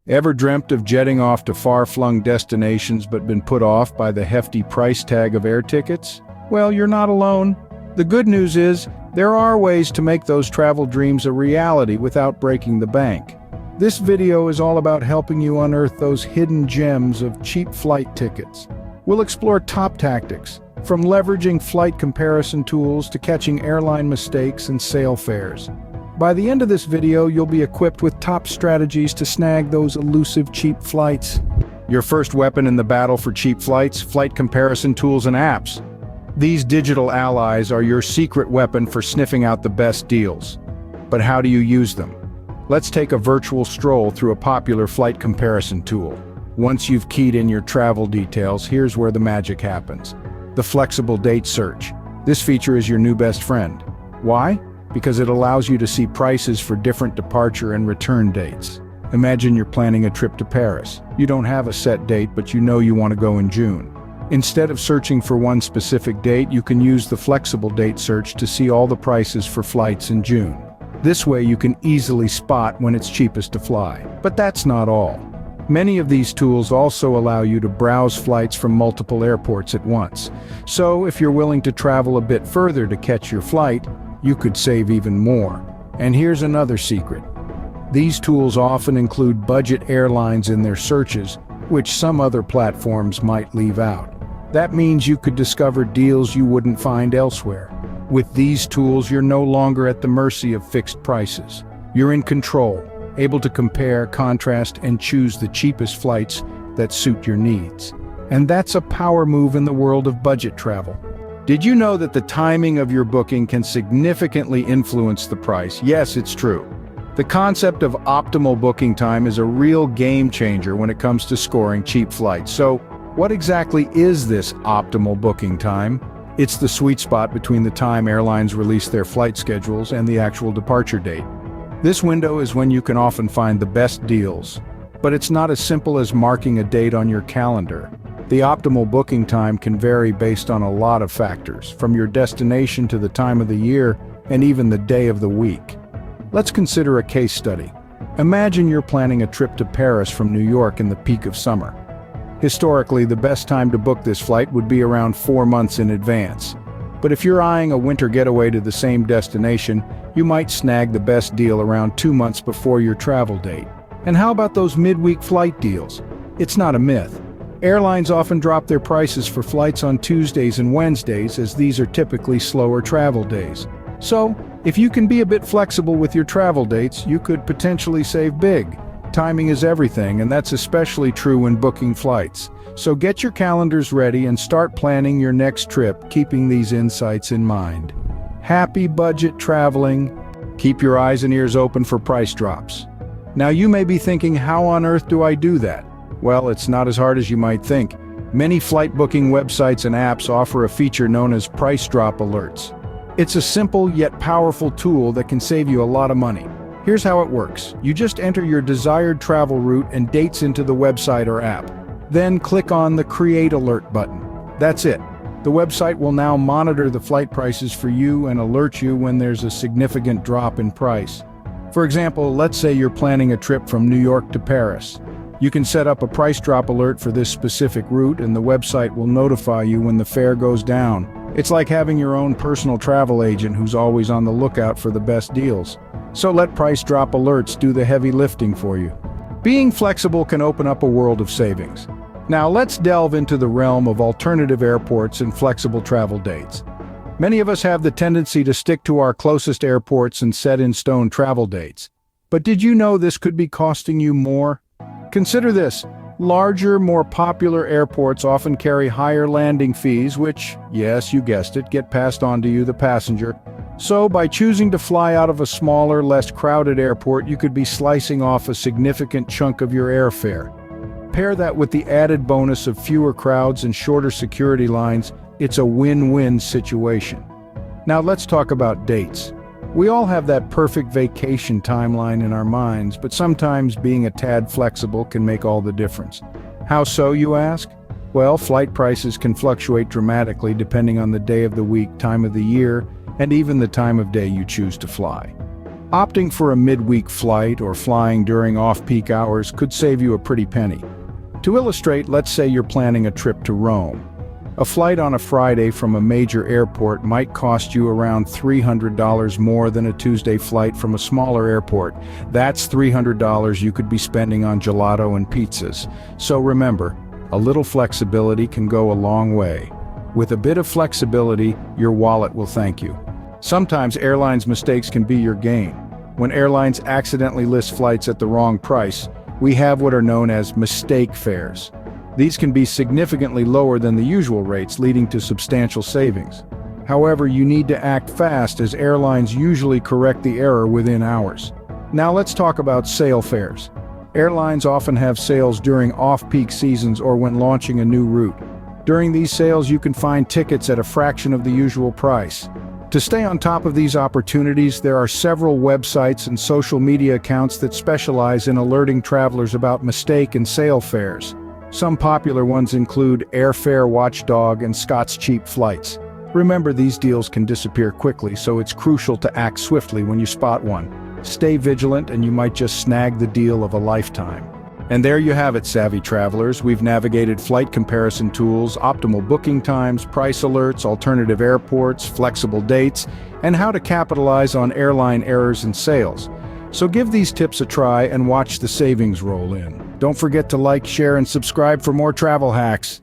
Ever dreamt of jetting off to far-flung destinations but been put off by the hefty price tag of air tickets? Well, you're not alone. The good news is, there are ways to make those travel dreams a reality without breaking the bank. This video is all about helping you unearth those hidden gems of cheap flight tickets. We'll explore top tactics, from leveraging flight comparison tools to catching airline mistakes and sale fares. By the end of this video, you'll be equipped with top strategies to snag those elusive cheap flights. Your first weapon in the battle for cheap flights: flight comparison tools and apps. These digital allies are your secret weapon for sniffing out the best deals. But how do you use them? Let's take a virtual stroll through a popular flight comparison tool. Once you've keyed in your travel details, here's where the magic happens. The flexible date search. This feature is your new best friend. Why? Because it allows you to see prices for different departure and return dates. Imagine you're planning a trip to Paris. You don't have a set date, but you know you want to go in June. Instead of searching for one specific date, you can use the flexible date search to see all the prices for flights in June. This way you can easily spot when it's cheapest to fly. But that's not all. Many of these tools also allow you to browse flights from multiple airports at once. So if you're willing to travel a bit further to catch your flight, you could save even more. And here's another secret. These tools often include budget airlines in their searches, which some other platforms might leave out. That means you could discover deals you wouldn't find elsewhere. With these tools, you're no longer at the mercy of fixed prices. You're in control, able to compare, contrast, and choose the cheapest flights that suit your needs. And that's a power move in the world of budget travel. Did you know that the timing of your booking can significantly influence the price? Yes, it's true. The concept of optimal booking time is a real game changer when it comes to scoring cheap flights. So, what exactly is this optimal booking time? It's the sweet spot between the time airlines release their flight schedules and the actual departure date. This window is when you can often find the best deals. But it's not as simple as marking a date on your calendar. The optimal booking time can vary based on a lot of factors, from your destination to the time of the year and even the day of the week. Let's consider a case study. Imagine you're planning a trip to Paris from New York in the peak of summer. Historically, the best time to book this flight would be around 4 months in advance. But if you're eyeing a winter getaway to the same destination, you might snag the best deal around 2 months before your travel date. And how about those midweek flight deals? It's not a myth. Airlines often drop their prices for flights on Tuesdays and Wednesdays, as these are typically slower travel days. So, if you can be a bit flexible with your travel dates, you could potentially save big. Timing is everything, and that's especially true when booking flights. So get your calendars ready and start planning your next trip, keeping these insights in mind. Happy budget traveling. Keep your eyes and ears open for price drops. Now you may be thinking, how on earth do I do that? Well, it's not as hard as you might think. Many flight booking websites and apps offer a feature known as price drop alerts. It's a simple yet powerful tool that can save you a lot of money. Here's how it works. You just enter your desired travel route and dates into the website or app. Then click on the Create Alert button. That's it. The website will now monitor the flight prices for you and alert you when there's a significant drop in price. For example, let's say you're planning a trip from New York to Paris. You can set up a price drop alert for this specific route, and the website will notify you when the fare goes down. It's like having your own personal travel agent who's always on the lookout for the best deals. So let price drop alerts do the heavy lifting for you. Being flexible can open up a world of savings. Now let's delve into the realm of alternative airports and flexible travel dates. Many of us have the tendency to stick to our closest airports and set-in-stone travel dates. But did you know this could be costing you more? Consider this. Larger, more popular airports often carry higher landing fees, which, yes, you guessed it, get passed on to you, the passenger. So, by choosing to fly out of a smaller, less crowded airport, you could be slicing off a significant chunk of your airfare. Pair that with the added bonus of fewer crowds and shorter security lines, it's a win-win situation. Now let's talk about dates. We all have that perfect vacation timeline in our minds, but sometimes being a tad flexible can make all the difference. How so, you ask? Well, flight prices can fluctuate dramatically depending on the day of the week, time of the year, and even the time of day you choose to fly. Opting for a midweek flight or flying during off-peak hours could save you a pretty penny. To illustrate, let's say you're planning a trip to Rome. A flight on a Friday from a major airport might cost you around $300 more than a Tuesday flight from a smaller airport. That's $300 you could be spending on gelato and pizzas. So remember, a little flexibility can go a long way. With a bit of flexibility, your wallet will thank you. Sometimes airlines' mistakes can be your gain. When airlines accidentally list flights at the wrong price, we have what are known as mistake fares. These can be significantly lower than the usual rates, leading to substantial savings. However, you need to act fast as airlines usually correct the error within hours. Now let's talk about sale fares. Airlines often have sales during off-peak seasons or when launching a new route. During these sales, you can find tickets at a fraction of the usual price. To stay on top of these opportunities, there are several websites and social media accounts that specialize in alerting travelers about mistake and sale fares. Some popular ones include Airfare Watchdog and Scott's Cheap Flights. Remember, these deals can disappear quickly, so it's crucial to act swiftly when you spot one. Stay vigilant and you might just snag the deal of a lifetime. And there you have it, savvy travelers. We've navigated flight comparison tools, optimal booking times, price alerts, alternative airports, flexible dates, and how to capitalize on airline errors and sales. So give these tips a try and watch the savings roll in. Don't forget to like, share, and subscribe for more travel hacks.